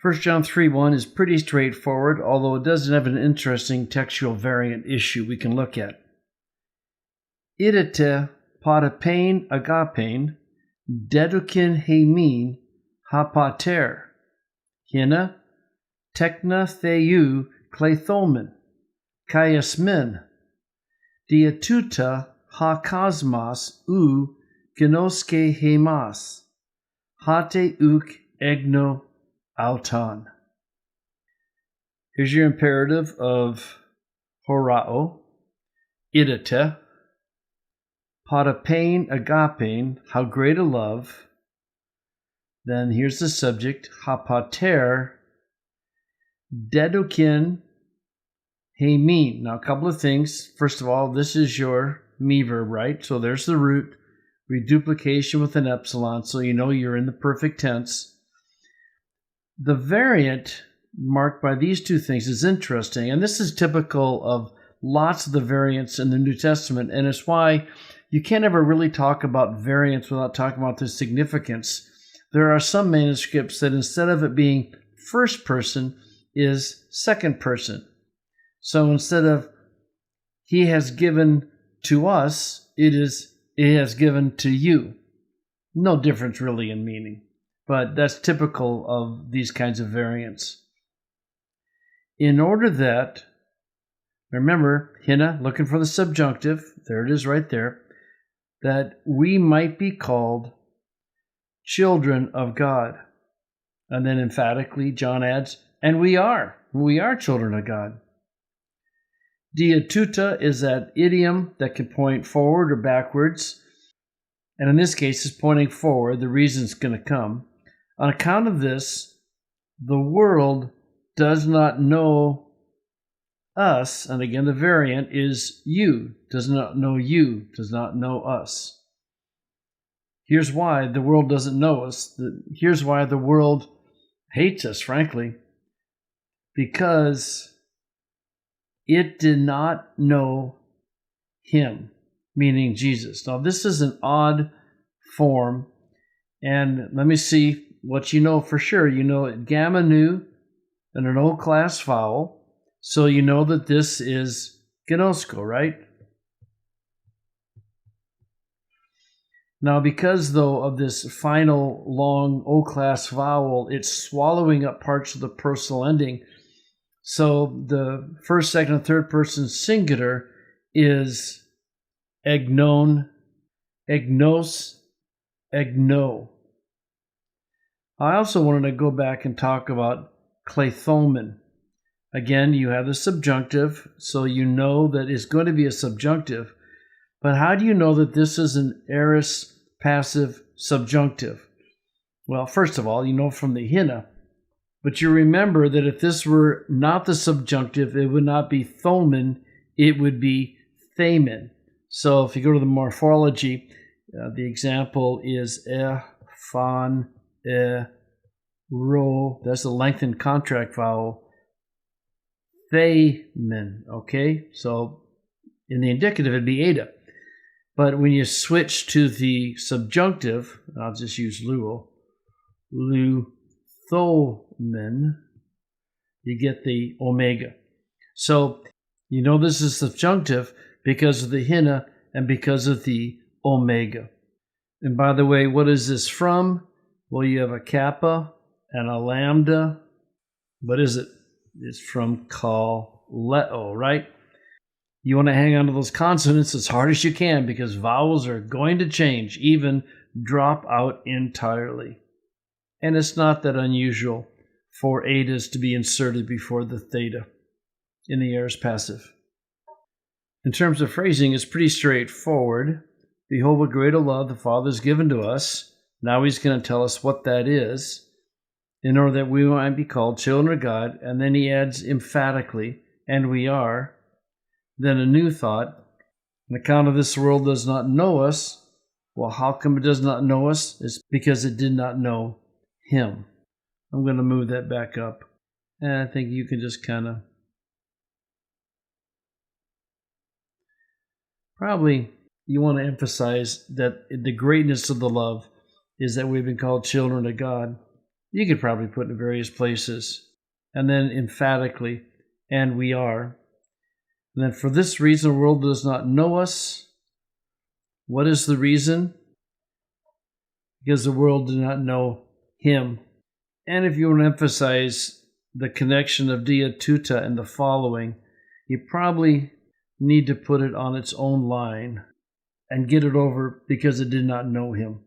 1 John 3:1 is pretty straightforward, although it doesn't have an interesting textual variant issue we can look at. Idete parapein agapein, dedukin heimin hapater, hina tekna theou klethomen, kaiasmin, diatuta ha kosmos ou gnoske hemas, hate uk egno auton. Here's your imperative of horao, idete, parapein agapein, how great a love. Then here's the subject, hapater, dedukin heimin. Now, a couple of things. First of all, this is your me verb, right? So there's the root, reduplication with an epsilon, so you know you're in the perfect tense. The variant marked by these two things is interesting, and this is typical of lots of the variants in the New Testament, and it's why you can't ever really talk about variants without talking about the significance. There are some manuscripts that instead of it being first person is second person. So instead of he has given to us, it has given to you. No difference really in meaning, but that's typical of these kinds of variants. In order that, remember, hina, looking for the subjunctive, there it is right there, that we might be called children of God. And then emphatically, John adds, and we are children of God. Diatuta is that idiom that can point forward or backwards, and in this case, it's pointing forward. The reason's going to come. On account of this, the world does not know us, and again, the variant is you, does not know you, does not know us. Here's why the world doesn't know us. Here's why the world hates us, frankly, because it did not know him, meaning Jesus. Now, this is an odd form, and let me see what you know for sure. You know gamma nu and an old class vowel, so you know that this is gnosko, right? Now, because, though, of this final long O-class vowel, it's swallowing up parts of the personal ending. So the first, second, and third person singular is egnon, egnos, egno. I also wanted to go back and talk about klethomen. Again, you have the subjunctive, so you know that it's going to be a subjunctive. But how do you know that this is an aorist passive subjunctive? Well, first of all, you know from the hina. But you remember that if this were not the subjunctive, it would not be thomen, it would be thamen. So if you go to the morphology, the example is fan, ro, that's the lengthened contract vowel, thamen, okay? So in the indicative, it'd be eta. But when you switch to the subjunctive, I'll just use luo, luthomen, you get the omega. So you know this is subjunctive because of the hina and because of the omega. And by the way, what is this from? Well, you have a kappa and a lambda. What is it? It's from kaleo, right? You want to hang on to those consonants as hard as you can because vowels are going to change, even drop out entirely. And it's not that unusual for etas to be inserted before the theta in the aorist passive. In terms of phrasing, it's pretty straightforward. Behold what great a love the Father has given to us. Now he's going to tell us what that is in order that we might be called children of God. And then he adds emphatically, and we are. Then a new thought, on account of this world does not know us. Well, how come it does not know us? It's because it did not know him. I'm going to move that back up. And I think you can just kind of probably you want to emphasize that the greatness of the love is that we've been called children of God. You could probably put in various places. And then emphatically, and we are. And then for this reason, the world does not know us. What is the reason? Because the world did not know him. And if you want to emphasize the connection of dia tuta and the following, you probably need to put it on its own line and get it over because it did not know him.